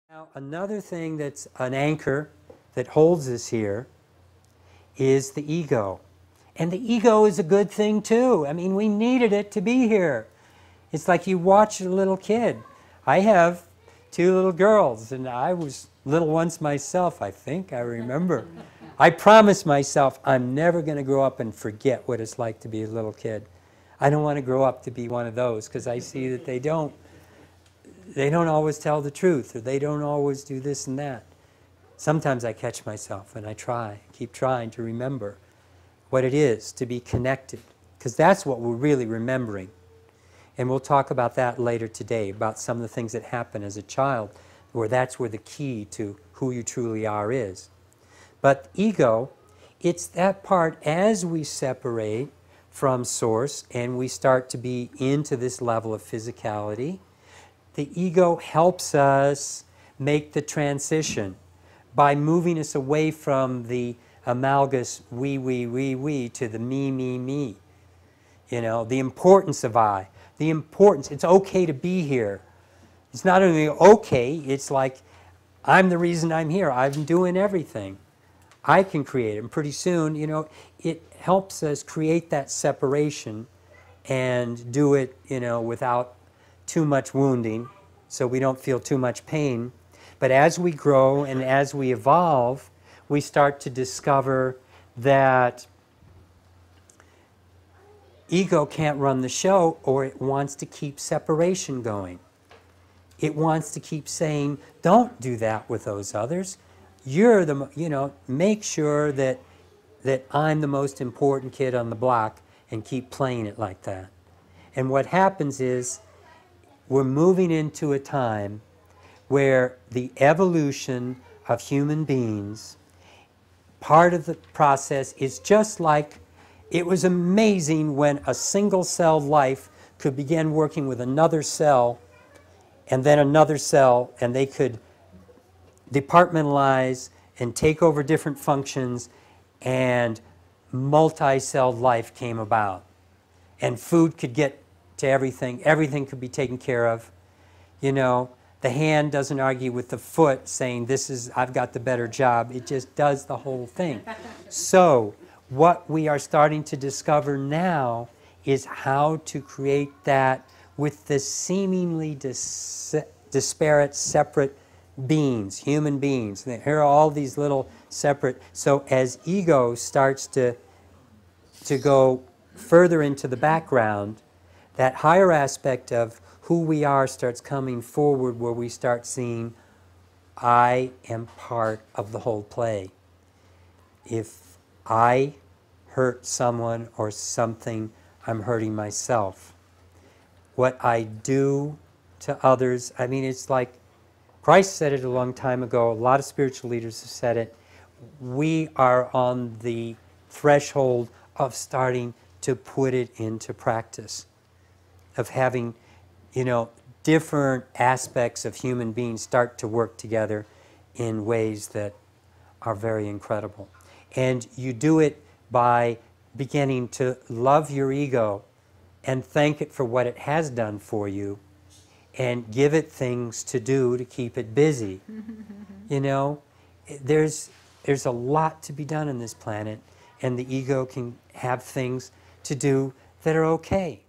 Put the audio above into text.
Now, another thing that's an anchor that holds us here is the ego. And the ego is a good thing too. I mean, we needed it to be here. It's like you watch a little kid. I have two little girls, and I was little once myself, I think, I remember. I promised myself I'm never going to grow up and forget what it's like to be a little kid. I don't want to grow up to be one of those, because I see that they don't always tell the truth, or they don't always do this and that. Sometimes I catch myself and I keep trying to remember what it is to be connected, because that's what we're really remembering. And we'll talk about that later today, about some of the things that happen as a child, where that's where the key to who you truly are is. But ego, it's that part as we separate from Source and we start to be into this level of physicality, the ego helps us make the transition by moving us away from the amalgamous we to the me. You know, the importance of I. The importance, it's okay to be here. It's not only okay, it's like, I'm the reason I'm here. I'm doing everything. I can create it. And pretty soon, you know, it helps us create that separation and do it, you know, without too much wounding, so we don't feel too much pain. But as we grow and as we evolve, we start to discover that ego can't run the show, or it wants to keep separation going. It wants to keep saying, don't do that with those others. You're the, you know, make sure that I'm the most important kid on the block, and keep playing it like that. And what happens is we're moving into a time where the evolution of human beings, part of the process is just like it was amazing when a single-celled life could begin working with another cell and then another cell, and they could departmentalize and take over different functions, and multi-celled life came about. And food could get to everything. Everything could be taken care of. You know, the hand doesn't argue with the foot saying, I've got the better job. It just does the whole thing. So what we are starting to discover now is how to create that with the seemingly disparate, separate beings, human beings. Here are all these little separate. So as ego starts to go further into the background, that higher aspect of who we are starts coming forward, where we start seeing, I am part of the whole play. If I hurt someone or something, I'm hurting myself. What I do to others, I mean, it's like Christ said it a long time ago, a lot of spiritual leaders have said it. We are on the threshold of starting to put it into practice, of having, you know, different aspects of human beings start to work together in ways that are very incredible. And you do it by beginning to love your ego and thank it for what it has done for you, and give it things to do to keep it busy. You know, there's a lot to be done on this planet, and the ego can have things to do that are okay.